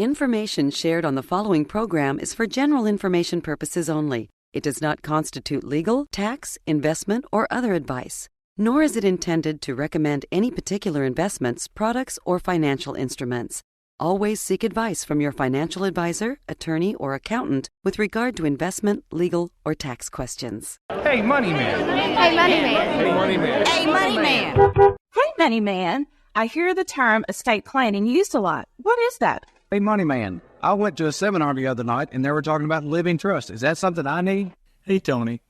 Information shared on the following program is for general information purposes only. It does not constitute legal, tax, investment, or other advice, nor is it intended to recommend any particular investments, products, or financial instruments. Always seek advice from your financial advisor, attorney, or accountant with regard to investment, legal, or tax questions. Hey, Money Man. Hey, Money Man. Hey, Money Man. Hey, Money Man. Hey, Money Man. I hear the term estate planning used a lot. What is that? Hey, Money Man, I went to a seminar the other night, and they were talking about living trust. Is that something I need? Hey, Tony.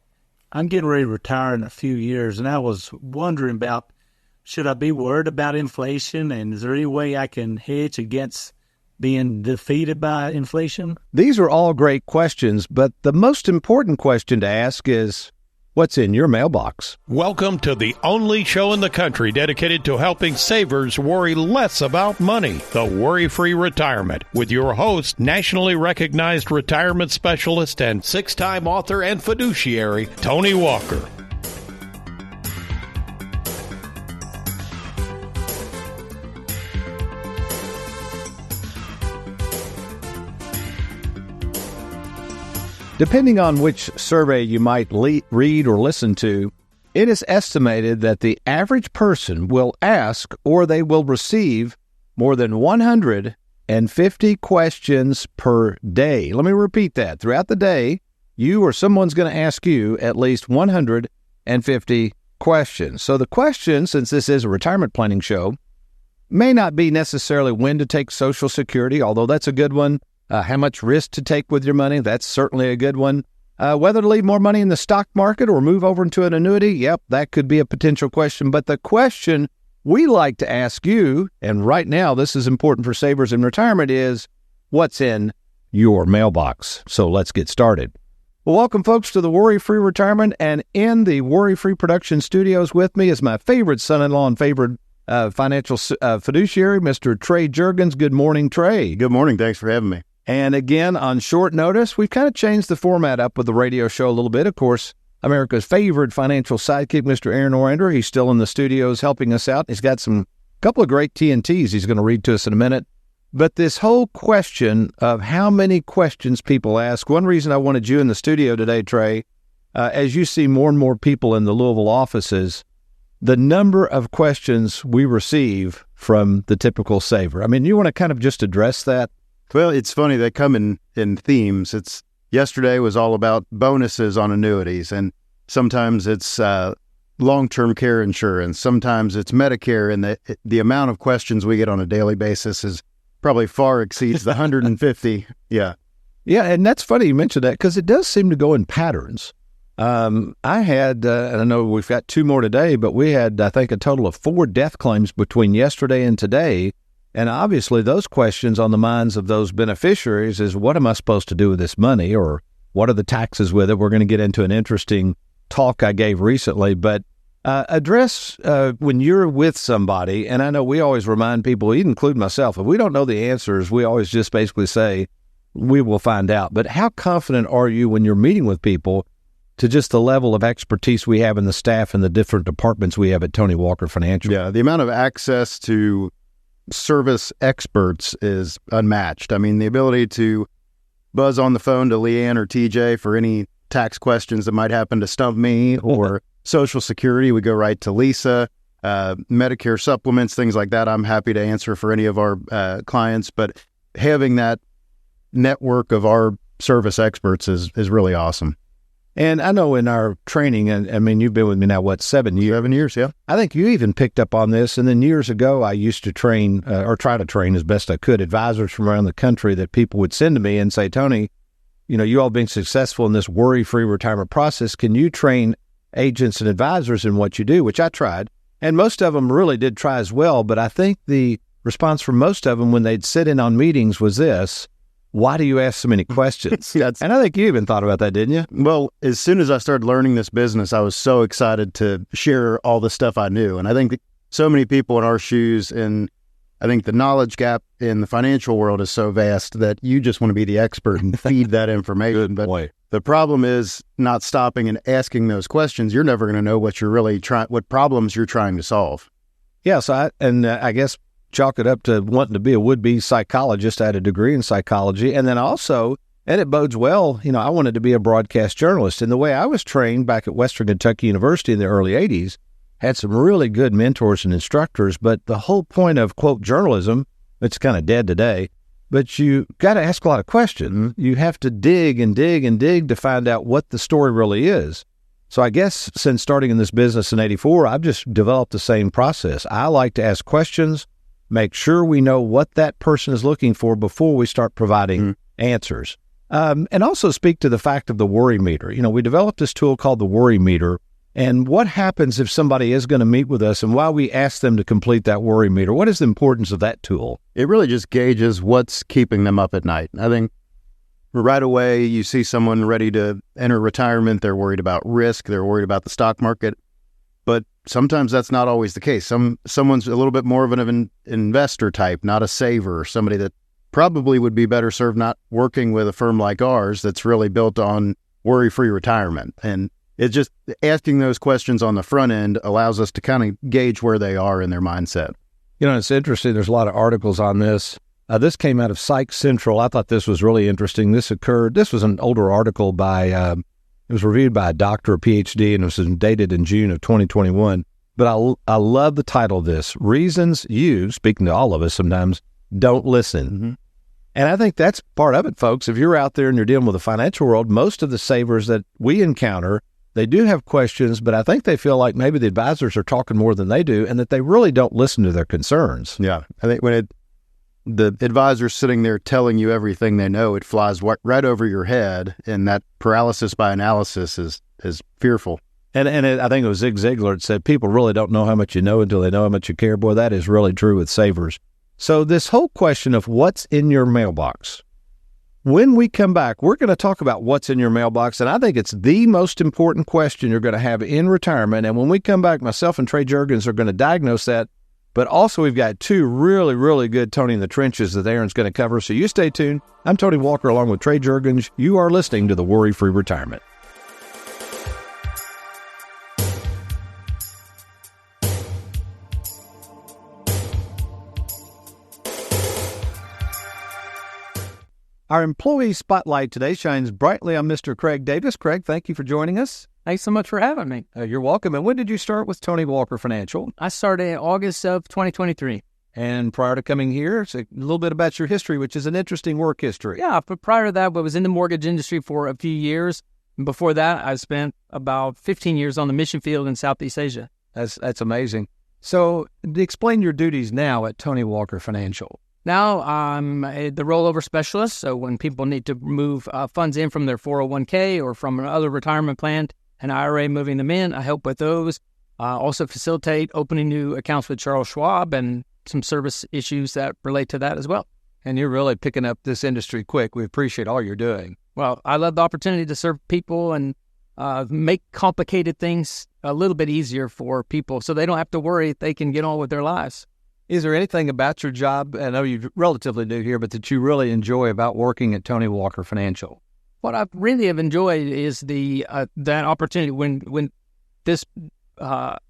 I'm getting ready to retire in a few years, and I was wondering about, should I be worried about inflation, and is there any way I can hedge against being defeated by inflation? These are all great questions, but the most important question to ask is, what's in your mailbox? Welcome to the only show in the country dedicated to helping savers worry less about money, the Worry-Free Retirement, with your host, nationally recognized retirement specialist and six-time author and fiduciary, Tony Walker. Depending on which survey you might read or listen to, it is estimated that the average person will ask or they will receive more than 150 questions per day. Let me repeat that. Throughout the day, you or someone's going to ask you at least 150 questions. So the question, since this is a retirement planning show, may not be necessarily when to take Social Security, although that's a good one. How much risk to take with your money? That's certainly a good one. Whether to leave more money in the stock market or move over into an annuity? Yep, that could be a potential question. But the question we like to ask you, and right now this is important for savers in retirement, is what's in your mailbox? So let's get started. Well, welcome, folks, to the Worry-Free Retirement. And in the Worry-Free Production Studios with me is my favorite son-in-law and favorite financial fiduciary, Mr. Trey Juergens. Good morning, Trey. Good morning. Thanks for having me. And again, on short notice, we've kind of changed the format up with the radio show a little bit. Of course, America's favorite financial sidekick, Mr. Aaron Orander, he's still in the studios helping us out. He's got a couple of great TNTs he's going to read to us in a minute. But this whole question of how many questions people ask, one reason I wanted you in the studio today, Trey, as you see more and more people in the Louisville offices, the number of questions we receive from the typical saver. I mean, you want to kind of just address that? Well, it's funny. They come in themes. Yesterday was all about bonuses on annuities, and sometimes it's long-term care insurance. Sometimes it's Medicare, and the amount of questions we get on a daily basis is probably far exceeds the 150. Yeah. Yeah, and that's funny you mentioned that because it does seem to go in patterns. I had, and I know we've got two more today, but we had, I think, a total of 4 death claims between yesterday and today. And obviously those questions on the minds of those beneficiaries is, what am I supposed to do with this money, or what are the taxes with it? We're going to get into an interesting talk I gave recently, but address when you're with somebody, and I know we always remind people, even include myself, if we don't know the answers, we always just basically say, we will find out. But how confident are you when you're meeting with people to just the level of expertise we have in the staff and the different departments we have at Tony Walker Financial? Yeah, the amount of access to service experts is unmatched. I mean, the ability to buzz on the phone to Leanne or TJ for any tax questions that might happen to stump me, or Social Security, we go right to Lisa, Medicare supplements, things like that. I'm happy to answer for any of our clients, but having that network of our service experts is really awesome. And I know in our training, and I mean, you've been with me now, 7 years? 7 years, yeah. I think you even picked up on this. And then years ago, I used to train, or try to train as best I could, advisors from around the country that people would send to me and say, Tony, you know, you all being successful in this worry-free retirement process, can you train agents and advisors in what you do? Which I tried. And most of them really did try as well. But I think the response from most of them when they'd sit in on meetings was this: why do you ask so many questions? And I think you even thought about that, didn't you? Well, as soon as I started learning this business, I was so excited to share all the stuff I knew. And I think that so many people in our shoes, and I think the knowledge gap in the financial world is so vast that you just want to be the expert and feed that information. Good point. The problem is not stopping and asking those questions. You're never going to know what you're really what problems you're trying to solve. Yeah. So I guess chalk it up to wanting to be a would-be psychologist. I had a degree in psychology. And then also, and it bodes well, I wanted to be a broadcast journalist. And the way I was trained back at Western Kentucky University in the early 80s, had some really good mentors and instructors. But the whole point of, quote, journalism, it's kind of dead today, but you got to ask a lot of questions. You have to dig and dig and dig to find out what the story really is. So I guess since starting in this business in 84, I've just developed the same process. I like to ask questions, make sure we know what that person is looking for before we start providing answers. And also speak to the fact of the worry meter. We developed this tool called the worry meter. And what happens if somebody is going to meet with us and why we ask them to complete that worry meter? What is the importance of that tool? It really just gauges what's keeping them up at night. I think right away, you see someone ready to enter retirement. They're worried about risk. They're worried about the stock market. But sometimes that's not always the case. Someone's a little bit more of an investor type, not a saver, somebody that probably would be better served not working with a firm like ours that's really built on worry-free retirement. And it's just asking those questions on the front end allows us to kind of gauge where they are in their mindset. It's interesting. There's a lot of articles on this. This came out of Psych Central. I thought this was really interesting. This was an older article it was reviewed by a doctor, a PhD, and it was dated in June of 2021. But I love the title of this, Reasons You, speaking to all of us sometimes, don't listen. And I think that's part of it, folks. If you're out there and you're dealing with the financial world, most of the savers that we encounter, they do have questions, but I think they feel like maybe the advisors are talking more than they do and that they really don't listen to their concerns. Yeah. I think when the advisor's sitting there telling you everything they know, it flies right over your head, and that paralysis by analysis is fearful. And I think it was Zig Ziglar that said, people really don't know how much you know until they know how much you care. Boy, that is really true with savers. So this whole question of what's in your mailbox, when we come back, we're going to talk about what's in your mailbox, and I think it's the most important question you're going to have in retirement. And when we come back, myself and Trey Juergens are going to diagnose that. But also, we've got two really, really good Tony in the Trenches that Aaron's going to cover. So you stay tuned. I'm Tony Walker along with Trey Juergens. You are listening to the Worry-Free Retirement. Our employee spotlight today shines brightly on Mr. Craig Davis. Craig, thank you for joining us. Thanks so much for having me. You're welcome. And when did you start with Tony Walker Financial? I started in August of 2023. And prior to coming here, it's a little bit about your history, which is an interesting work history. Yeah, but prior to that, I was in the mortgage industry for a few years. And before that, I spent about 15 years on the mission field in Southeast Asia. That's amazing. So explain your duties now at Tony Walker Financial. Now I'm the rollover specialist. So when people need to move funds in from their 401k or from another retirement plan, an IRA, moving them in, I help with those. Also facilitate opening new accounts with Charles Schwab and some service issues that relate to that as well. And you're really picking up this industry quick. We appreciate all you're doing. Well, I love the opportunity to serve people and make complicated things a little bit easier for people so they don't have to worry. They can get on with their lives. Is there anything about your job, I know you're relatively new here, but that you really enjoy about working at Tony Walker Financial? What I really have enjoyed is that opportunity when this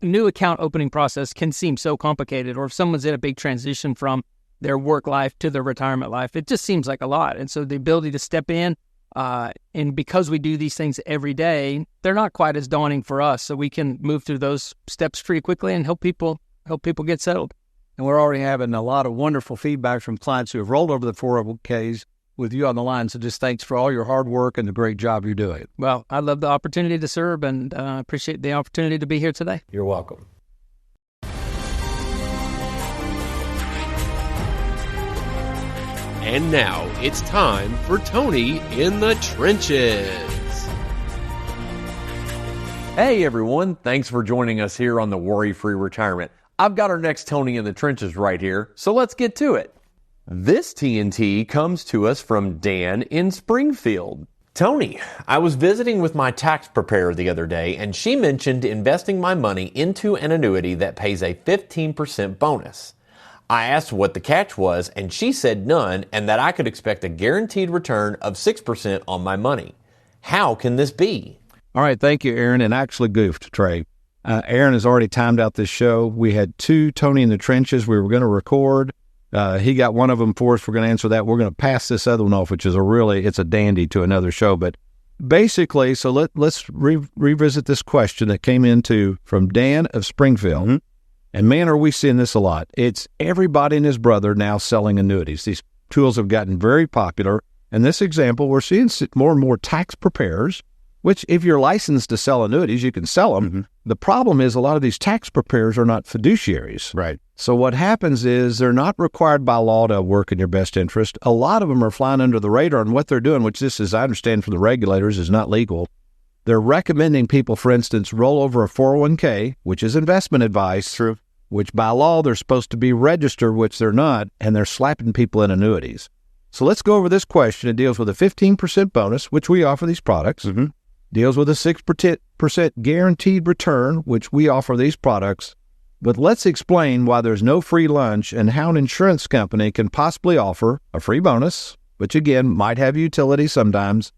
new account opening process can seem so complicated, or if someone's in a big transition from their work life to their retirement life, it just seems like a lot. And so the ability to step in, and because we do these things every day, they're not quite as daunting for us. So we can move through those steps pretty quickly and help people get settled. And we're already having a lot of wonderful feedback from clients who have rolled over the 401ks with you on the line. So just thanks for all your hard work and the great job you're doing. Well, I love the opportunity to serve and appreciate the opportunity to be here today. You're welcome. And now it's time for Tony in the Trenches. Hey everyone, thanks for joining us here on the Worry-Free Retirement. I've got our next Tony in the Trenches right here, so let's get to it. This TNT comes to us from Dan in Springfield. Tony, I was visiting with my tax preparer the other day, and she mentioned investing my money into an annuity that pays a 15% bonus. I asked what the catch was, and she said none, and that I could expect a guaranteed return of 6% on my money. How can this be? All right, thank you, Aaron, and I actually goofed, Trey. Aaron has already timed out this show. We had 2 Tony in the Trenches we were going to record. He got one of them for us. We're going to answer that. We're going to pass this other one off, which is it's a dandy to another show. But basically, so let's revisit this question that came from Dan of Springfield. Mm-hmm. And man, are we seeing this a lot. It's everybody and his brother now selling annuities. These tools have gotten very popular. In this example, we're seeing more and more tax preparers, which if you're licensed to sell annuities, you can sell them. Mm-hmm. The problem is a lot of these tax preparers are not fiduciaries. Right. So what happens is they're not required by law to work in your best interest. A lot of them are flying under the radar, and what they're doing, which this is, I understand from the regulators, is not legal. They're recommending people, for instance, roll over a 401k, which is investment advice. True. Which by law they're supposed to be registered, which they're not, and they're slapping people in annuities. So let's go over this question. It deals with a 15% bonus, which we offer these products. Mm-hmm. Deals with a 6% guaranteed return, which we offer these products. But let's explain why there's no free lunch and how an insurance company can possibly offer a free bonus, which again might have utility sometimes,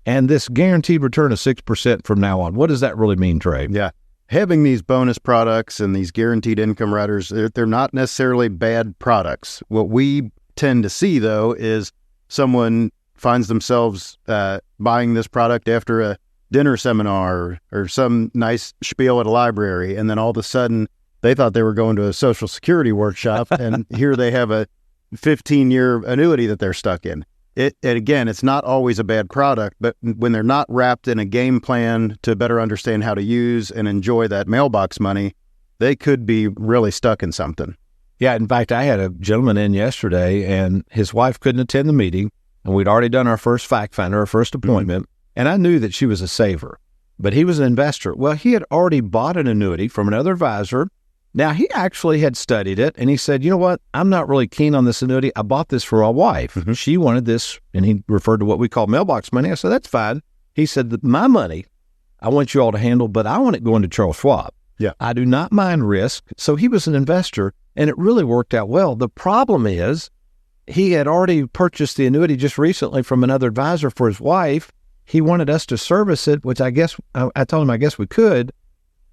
and this guaranteed return of 6% from now on. What does that really mean, Trey? Yeah. Having these bonus products and these guaranteed income riders, they're not necessarily bad products. What we tend to see, though, is someone finds themselves buying this product after a dinner seminar or some nice spiel at a library, and then all of a sudden they thought they were going to a Social Security workshop, and here they have a 15-year annuity that they're stuck in. And again, it's not always a bad product, but when they're not wrapped in a game plan to better understand how to use and enjoy that mailbox money, they could be really stuck in something. Yeah, in fact, I had a gentleman in yesterday, and his wife couldn't attend the meeting, and we'd already done our first fact finder, our first appointment, and I knew that she was a saver, but he was an investor. Well, he had already bought an annuity from another advisor. Now, he actually had studied it, and he said, you know what, I'm not really keen on this annuity. I bought this for my wife. Mm-hmm. She wanted this, and he referred to what we call mailbox money. I said, that's fine. He said, my money, I want you all to handle, but I want it going to Charles Schwab. Yeah. I do not mind risk. So he was an investor, and it really worked out well. The problem is he had already purchased the annuity just recently from another advisor for his wife. He wanted us to service it, which I told him I guess we could.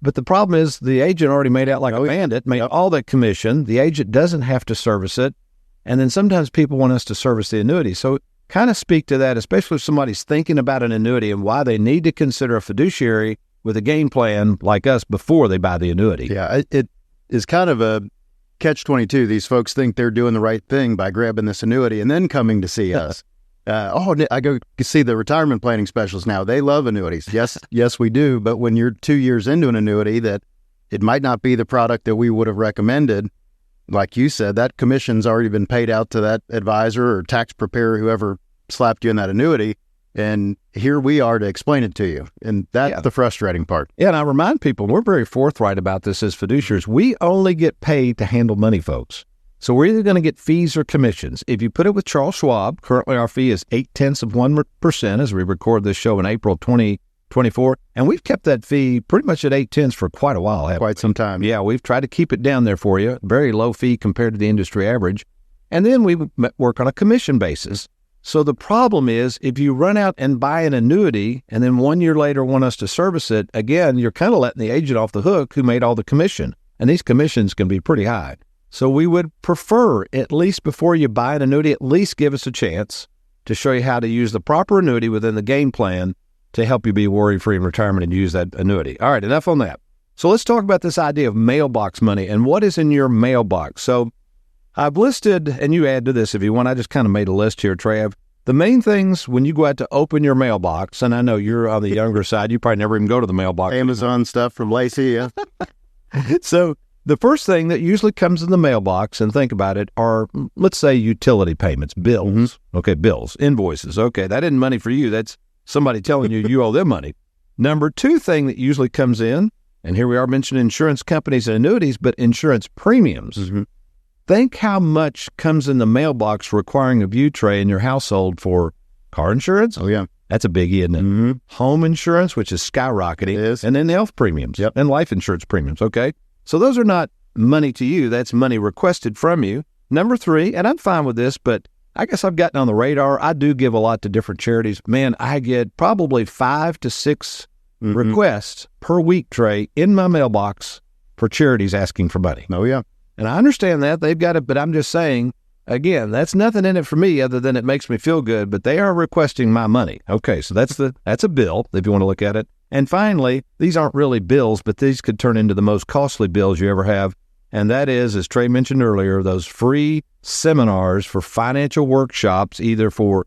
But the problem is the agent already made out like a bandit, made all that commission. The agent doesn't have to service it. And then sometimes people want us to service the annuity. So kind of speak to that, especially if somebody's thinking about an annuity and why they need to consider a fiduciary with a game plan like us before they buy the annuity. Yeah, it is kind of a catch-22. These folks think they're doing the right thing by grabbing this annuity and then coming to see us. I go see the retirement planning specialists now. They love annuities. Yes, we do. But when you're 2 years into an annuity, that it might not be the product that we would have recommended. Like you said, that commission's already been paid out to that advisor or tax preparer, whoever slapped you in that annuity. And here we are to explain it to you. And that's the frustrating part. Yeah, and I remind people, we're very forthright about this as fiduciaries. We only get paid to handle money, folks. So we're either going to get fees or commissions. If you put it with Charles Schwab, currently our fee is 0.8% as we record this show in April 2024. And we've kept that fee pretty much at 0.8 for quite a while. Quite some time. Yeah, we've tried to keep it down there for you. Very low fee compared to the industry average. And then we work on a commission basis. So the problem is if you run out and buy an annuity and then 1 year later want us to service it, again, you're kind of letting the agent off the hook who made all the commission. And these commissions can be pretty high. So we would prefer, at least before you buy an annuity, at least give us a chance to show you how to use the proper annuity within the game plan to help you be worry-free in retirement and use that annuity. All right, enough on that. So let's talk about this idea of mailbox money and what is in your mailbox. So I've listed, and you add to this if you want, I just kind of made a list here, Trav. The main things when you go out to open your mailbox, and I know you're on the younger side, you probably never even go to the mailbox. Amazon stuff from Lacey, yeah. So the first thing that usually comes in the mailbox, and think about it, are, let's say, utility payments, bills. Mm-hmm. Okay, bills, invoices. Okay, that isn't money for you. That's somebody telling you you owe them money. Number two thing that usually comes in, and here we are mentioning insurance companies and annuities, but insurance premiums. Mm-hmm. Think how much comes in the mailbox requiring a view tray in your household for car insurance. Oh, yeah. That's a biggie, isn't it? Mm-hmm. Home insurance, which is skyrocketing. It is. And then health premiums. Yep. And life insurance premiums, okay? So those are not money to you. That's money requested from you. Number three, and I'm fine with this, but I guess I've gotten on the radar. I do give a lot to different charities. Man, I get probably 5 to 6 requests per week, Trey, in my mailbox for charities asking for money. Oh, yeah. And I understand that. They've got it, but I'm just saying, again, that's nothing in it for me other than it makes me feel good, but they are requesting my money. Okay, so that's a bill, if you want to look at it. And finally, these aren't really bills, but these could turn into the most costly bills you ever have. And that is, as Trey mentioned earlier, those free seminars for financial workshops, either for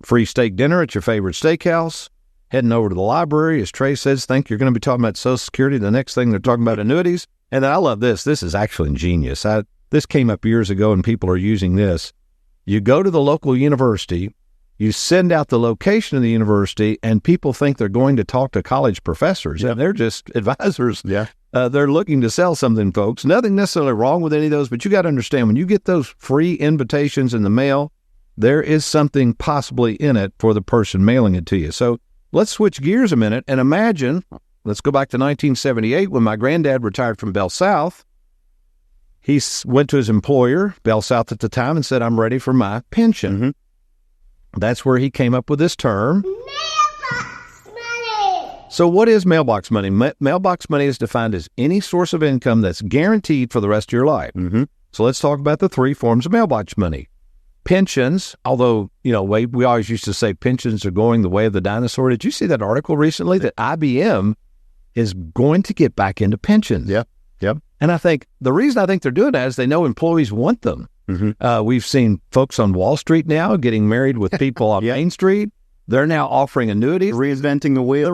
free steak dinner at your favorite steakhouse, heading over to the library, as Trey says, think you're going to be talking about Social Security. The next thing they're talking about annuities. And then I love this. This is actually ingenious. This came up years ago, and people are using this. You go to the local university, you send out the location of the university, and people think they're going to talk to college professors, and they're just advisors. Yeah. They're looking to sell something, folks. Nothing necessarily wrong with any of those, but you got to understand, when you get those free invitations in the mail, there is something possibly in it for the person mailing it to you. So let's switch gears a minute and imagine, let's go back to 1978 when my granddad retired from Bell South. He went to his employer, Bell South at the time, and said, I'm ready for my pension. That's where he came up with this term. Mailbox money. So what is mailbox money? Mailbox money is defined as any source of income that's guaranteed for the rest of your life. So let's talk about the three forms of mailbox money. Pensions, although, we always used to say pensions are going the way of the dinosaur. Did you see that article recently that IBM is going to get back into pensions? Yep. And I think the reason I think they're doing that is they know employees want them. We've seen folks on Wall Street now getting married with people on Main Street. They're now offering annuities. Reinventing the wheel.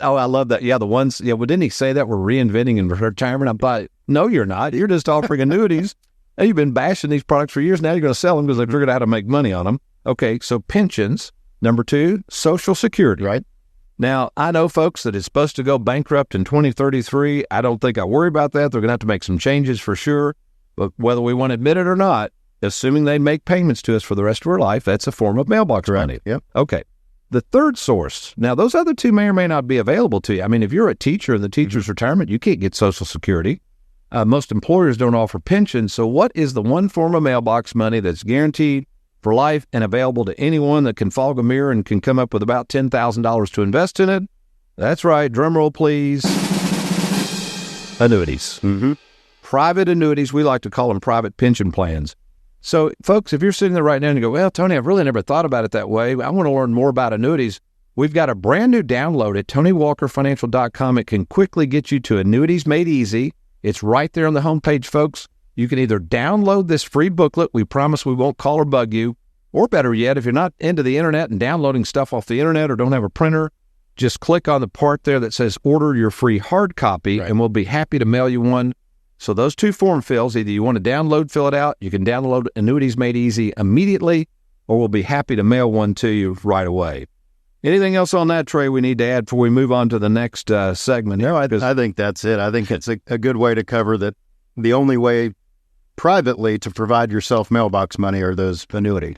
Oh, I love that. Yeah, the ones, well, didn't he say that we're reinventing in retirement? I'm like, no, you're not. You're just offering annuities. Now, you've been bashing these products for years. Now you're going to sell them because they figured out how to make money on them. Okay, so pensions. Number two, Social Security. Right. Now, I know, folks, that it's supposed to go bankrupt in 2033. I don't think I worry about that. They're going to have to make some changes for sure. But whether we want to admit it or not, assuming they make payments to us for the rest of our life, that's a form of mailbox money. Yep. Okay. The third source. Now, those other two may or may not be available to you. I mean, if you're a teacher in the teacher's retirement, you can't get Social Security. Most employers don't offer pensions. So what is the one form of mailbox money that's guaranteed for life and available to anyone that can fog a mirror and can come up with about $10,000 to invest in it? That's right. Drum roll, please. Annuities. Private annuities. We like to call them private pension plans. So, folks, if you're sitting there right now and you go, well, Tony, I've really never thought about it that way. I want to learn more about annuities. We've got a brand new download at TonyWalkerFinancial.com. It can quickly get you to Annuities Made Easy. It's right there on the homepage, folks. You can either download this free booklet. We promise we won't call or bug you. Or better yet, if you're not into the internet and downloading stuff off the internet or don't have a printer, just click on the part there that says order your free hard copy, and we'll be happy to mail you one. So those two form fills, either you want to download, fill it out, you can download Annuities Made Easy immediately, or we'll be happy to mail one to you right away. Anything else on that, Trey, we need to add before we move on to the next segment? No, I think that's it. I think it's a good way to cover that. The only way privately to provide yourself mailbox money are those annuities.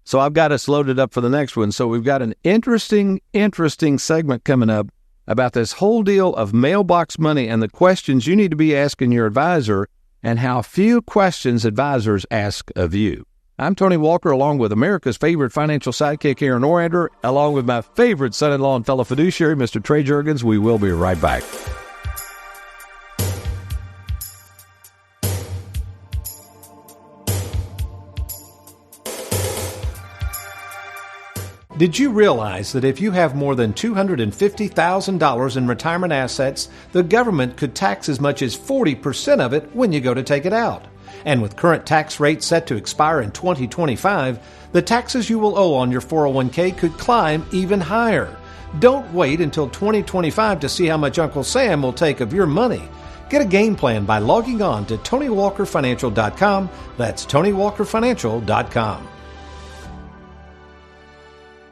So I've got us loaded up for the next one. So we've got an interesting segment coming up about this whole deal of mailbox money and the questions you need to be asking your advisor and how few questions advisors ask of you. I'm Tony Walker, along with America's favorite financial sidekick, Aaron Orander, along with my favorite son-in-law and fellow fiduciary, Mr. Trey Jurgens. We will be right back. Did you realize that if you have more than $250,000 in retirement assets, the government could tax as much as 40% of it when you go to take it out? And with current tax rates set to expire in 2025, the taxes you will owe on your 401k could climb even higher. Don't wait until 2025 to see how much Uncle Sam will take of your money. Get a game plan by logging on to TonyWalkerFinancial.com. That's TonyWalkerFinancial.com.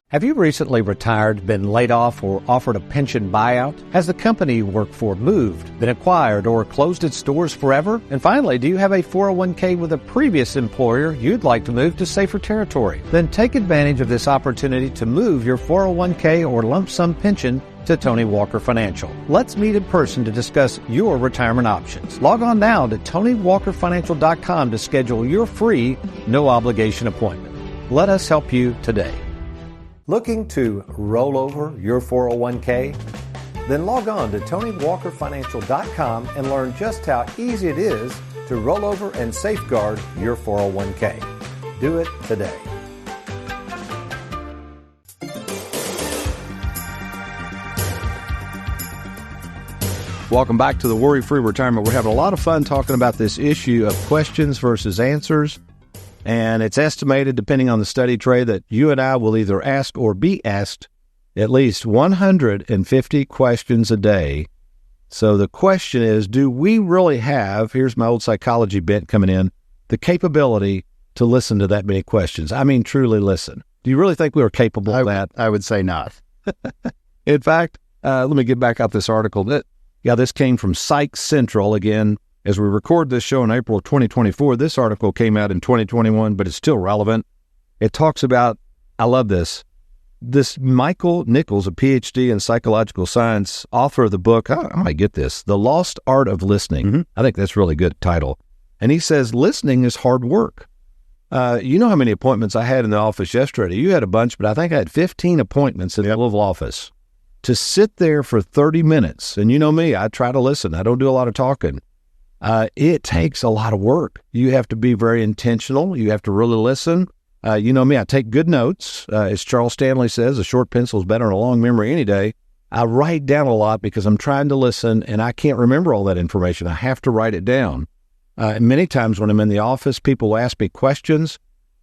Have you recently retired, been laid off, or offered a pension buyout? Has the company you work for moved, been acquired, or closed its doors forever? And finally, do you have a 401k with a previous employer you'd like to move to safer territory? Then take advantage of this opportunity to move your 401k or lump sum pension to Tony Walker Financial. Let's meet in person to discuss your retirement options. Log on now to TonyWalkerFinancial.com to schedule your free, no-obligation appointment. Let us help you today. Looking to roll over your 401k? Then log on to TonyWalkerFinancial.com and learn just how easy it is to roll over and safeguard your 401k. Do it today. Welcome back to the Worry-Free Retirement. We're having a lot of fun talking about this issue of questions versus answers. And it's estimated, depending on the study tray, that you and I will either ask or be asked at least 150 questions a day. So the question is, do we really have, here's my old psychology bent coming in, the capability to listen to that many questions? I mean, truly listen. Do you really think we are capable of that? I would say not. In fact, let me get back out this article. This came from Psych Central. Again, as we record this show in April of 2024, this article came out in 2021, but it's still relevant. It talks about, I love this Michael Nichols, a PhD in psychological science, author of the book, I might get this, The Lost Art of Listening. Mm-hmm. I think that's a really good title. And he says, listening is hard work. You know how many appointments I had in the office yesterday? You had a bunch, but I think I had 15 appointments in the Louisville office. To sit there for 30 minutes, and you know me, I try to listen. I don't do a lot of talking. It takes a lot of work. You have to be very intentional. You have to really listen. You know me, I take good notes. As Charles Stanley says, a short pencil is better than a long memory any day. I write down a lot because I'm trying to listen, and I can't remember all that information. I have to write it down. Many times when I'm in the office, people will ask me questions.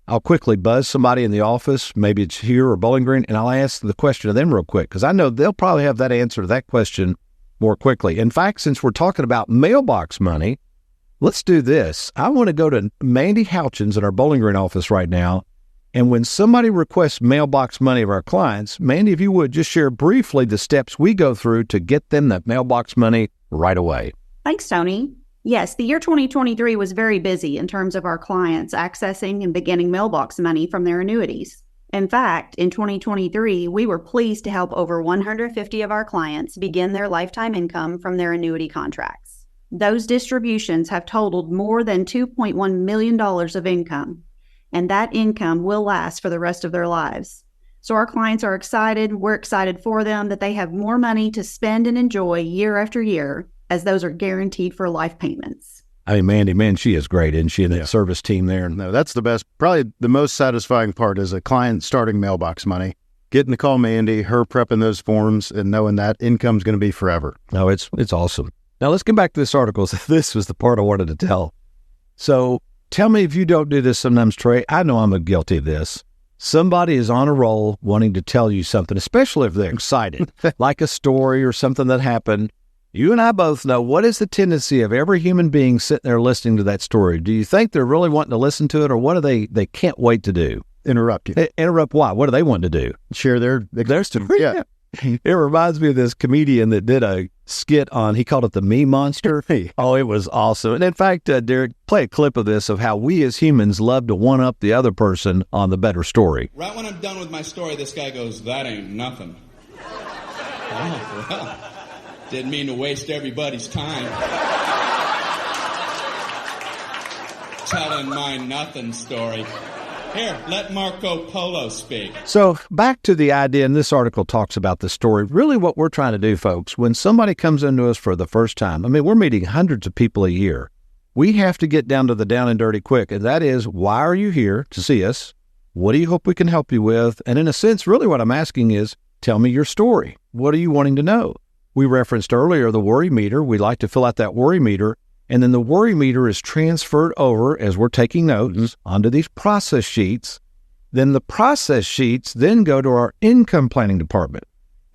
I'll quickly buzz somebody in the office, maybe it's here or Bowling Green, and I'll ask the question of them real quick because I know they'll probably have that answer to that question more quickly. In fact, since we're talking about mailbox money, let's do this. I want to go to Mandy Houchins in our Bowling Green office right now, and when somebody requests mailbox money of our clients, Mandy, if you would, just share briefly the steps we go through to get them that mailbox money right away. Thanks, Tony. Yes, the year 2023 was very busy in terms of our clients accessing and beginning mailbox money from their annuities. In fact, in 2023, we were pleased to help over 150 of our clients begin their lifetime income from their annuity contracts. Those distributions have totaled more than $2.1 million of income, and that income will last for the rest of their lives. So our clients are excited, we're excited for them that they have more money to spend and enjoy year after year, as those are guaranteed for life payments. I mean, Mandy, man, she is great, isn't she, in that service team there? No, that's the best, probably the most satisfying part is a client starting mailbox money, getting to call Mandy, her prepping those forms, and knowing that income's going to be forever. No, it's awesome. Now, let's get back to this article. This was the part I wanted to tell. So tell me if you don't do this sometimes, Trey. I know I'm guilty of this. Somebody is on a roll wanting to tell you something, especially if they're excited, like a story or something that happened. You and I both know what is the tendency of every human being sitting there listening to that story. Do you think they're really wanting to listen to it, or what do they can't wait to do? Interrupt you. Interrupt what? What do they want to do? Share their story. Yeah. It reminds me of this comedian that did a skit on, he called it the Me Monster. Oh, it was awesome. And in fact, Derek, play a clip of this of how we as humans love to one-up the other person on the better story. Right when I'm done with my story, this guy goes, "That ain't nothing." Oh, well, didn't mean to waste everybody's time telling my nothing story. Here, let Marco Polo speak. So back to the idea, and this article talks about the story. Really what we're trying to do, folks, when somebody comes into us for the first time, I mean, we're meeting hundreds of people a year. We have to get down to the down and dirty quick, and that is, why are you here to see us? What do you hope we can help you with? And in a sense, really what I'm asking is, tell me your story. What are you wanting to know? We referenced earlier the worry meter. We like to fill out that worry meter. And then the worry meter is transferred over, as we're taking notes, onto these process sheets. Then the process sheets then go to our income planning department.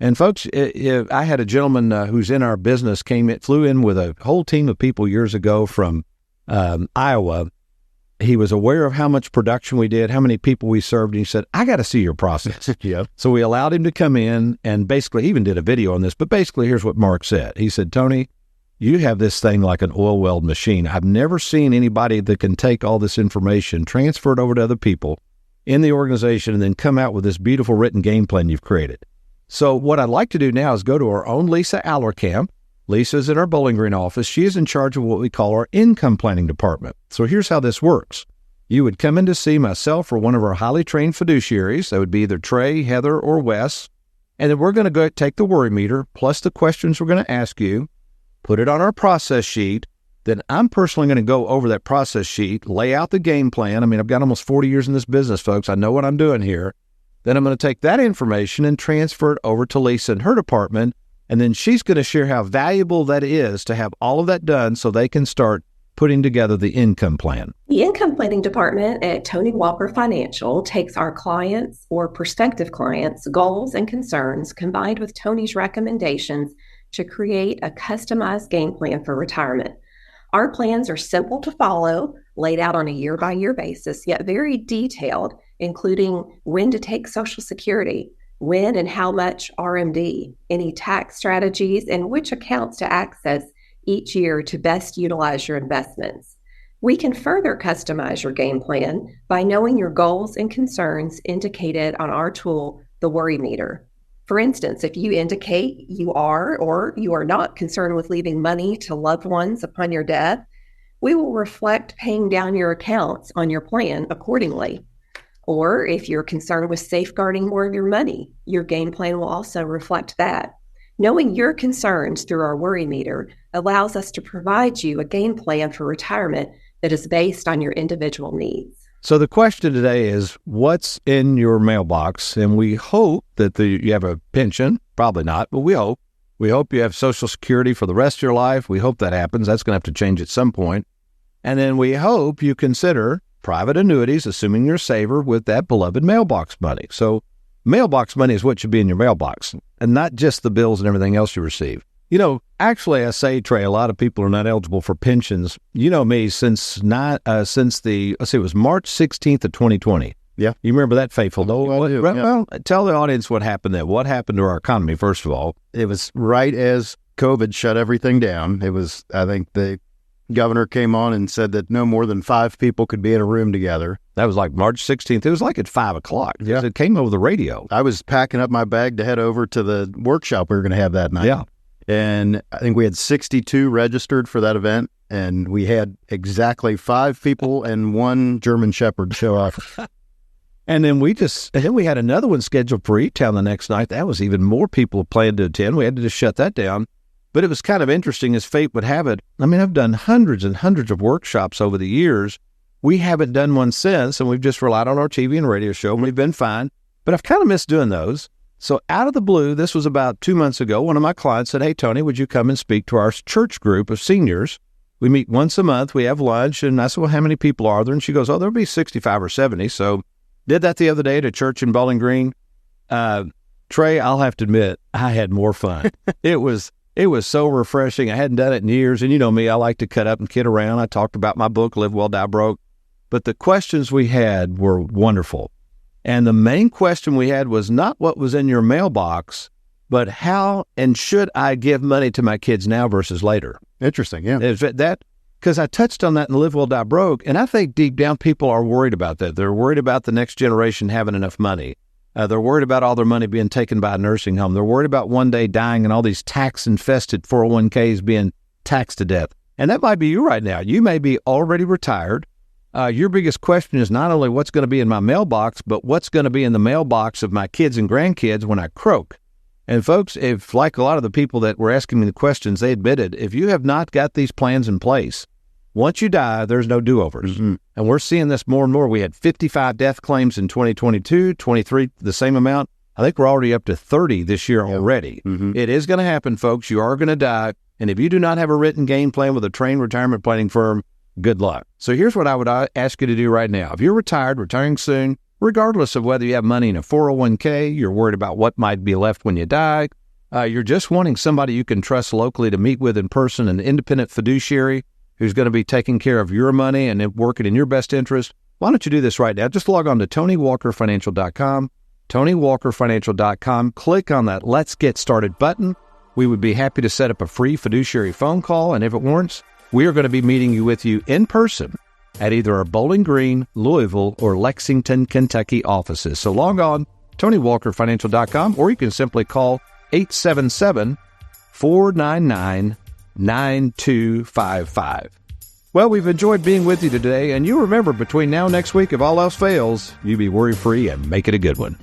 And folks, I had a gentleman who's in our business, flew in with a whole team of people years ago from Iowa. He was aware of how much production we did, how many people we served, and he said, I got to see your process. Yeah. So we allowed him to come in, and basically, he even did a video on this, but basically, here's what Mark said. He said, Tony, you have this thing like an oil-weld machine. I've never seen anybody that can take all this information, transfer it over to other people in the organization, and then come out with this beautiful written game plan you've created. So what I'd like to do now is go to our own Lisa Allerkamp. Lisa's in our Bowling Green office. She is in charge of what we call our income planning department. So here's how this works. You would come in to see myself or one of our highly trained fiduciaries. That would be either Trey, Heather, or Wes. And then we're going to go take the worry meter plus the questions we're going to ask you, put it on our process sheet. Then I'm personally going to go over that process sheet, lay out the game plan. I mean, I've got almost 40 years in this business, folks. I know what I'm doing here. Then I'm going to take that information and transfer it over to Lisa and her department. And then she's going to share how valuable that is to have all of that done so they can start putting together the income plan. The income planning department at Tony Walker Financial takes our clients' or prospective clients' goals and concerns combined with Tony's recommendations to create a customized game plan for retirement. Our plans are simple to follow, laid out on a year-by-year basis, yet very detailed, including when to take Social Security, when and how much RMD, any tax strategies, and which accounts to access each year to best utilize your investments. We can further customize your game plan by knowing your goals and concerns indicated on our tool, the Worry Meter. For instance, if you indicate you are or you are not concerned with leaving money to loved ones upon your death, we will reflect paying down your accounts on your plan accordingly. Or if you're concerned with safeguarding more of your money, your game plan will also reflect that. Knowing your concerns through our Worry Meter allows us to provide you a game plan for retirement that is based on your individual needs. So the question today is, what's in your mailbox? And we hope that you have a pension. Probably not, but we hope. We hope you have Social Security for the rest of your life. We hope that happens. That's going to have to change at some point. And then we hope you consider private annuities, assuming you're a saver, with that beloved mailbox money. So mailbox money is what should be in your mailbox, and not just the bills and everything else you receive. You know, actually, I say, Trey, a lot of people are not eligible for pensions. You know me, since it was March 16th of 2020. Yeah. You remember that fateful? I do. Well, tell the audience what happened then. What happened to our economy, first of all? It was right as COVID shut everything down. It was, I think the governor came on and said that no more than 5 people could be in a room together. That was like March 16th. It was like at 5 o'clock. Yeah. It came over the radio. I was packing up my bag to head over to the workshop we were going to have that night. Yeah. And I think we had 62 registered for that event, and we had exactly 5 people and 1 German Shepherd show up. And then we had another one scheduled for E-Town the next night. That was even more people planned to attend. We had to just shut that down. But it was kind of interesting, as fate would have it. I mean, I've done hundreds and hundreds of workshops over the years. We haven't done one since, and we've just relied on our TV and radio show, and we've been fine. But I've kind of missed doing those. So out of the blue, this was about 2 months ago, one of my clients said, "Hey, Tony, would you come and speak to our church group of seniors? We meet once a month. We have lunch." And I said, "Well, how many people are there?" And she goes, "Oh, there'll be 65 or 70. So did that the other day at a church in Bowling Green. Trey, I'll have to admit, I had more fun. It was so refreshing. I hadn't done it in years. And you know me, I like to cut up and kid around. I talked about my book, Live Well, Die Broke. But the questions we had were wonderful. And the main question we had was not what was in your mailbox, but how and should I give money to my kids now versus later? Interesting, yeah. Because I touched on that in Live Well, Die Broke, and I think deep down people are worried about that. They're worried about the next generation having enough money. They're worried about all their money being taken by a nursing home. They're worried about one day dying and all these tax-infested 401ks being taxed to death. And that might be you right now. You may be already retired. Your biggest question is not only what's going to be in my mailbox, but what's going to be in the mailbox of my kids and grandkids when I croak. And folks, if like a lot of the people that were asking me the questions, they admitted, if you have not got these plans in place, once you die, there's no do-overs. Mm-hmm. And we're seeing this more and more. We had 55 death claims in 2022, 23, the same amount. I think we're already up to 30 this year already. Mm-hmm. It is going to happen, folks. You are going to die. And if you do not have a written game plan with a trained retirement planning firm, good luck. So here's what I would ask you to do right now. If you're retiring soon, regardless of whether you have money in a 401k, you're worried about what might be left when you die, you're just wanting somebody you can trust locally to meet with in person, an independent fiduciary who's going to be taking care of your money and working in your best interest, why don't you do this right now? Just log on to TonyWalkerFinancial.com, TonyWalkerFinancial.com, click on that Let's Get Started button. We would be happy to set up a free fiduciary phone call, and if it warrants, we are going to be meeting with you in person at either our Bowling Green, Louisville, or Lexington, Kentucky offices. So log on, TonyWalkerFinancial.com, or you can simply call 877-499-9255. Well, we've enjoyed being with you today, and you remember, between now and next week, if all else fails, you be worry-free and make it a good one.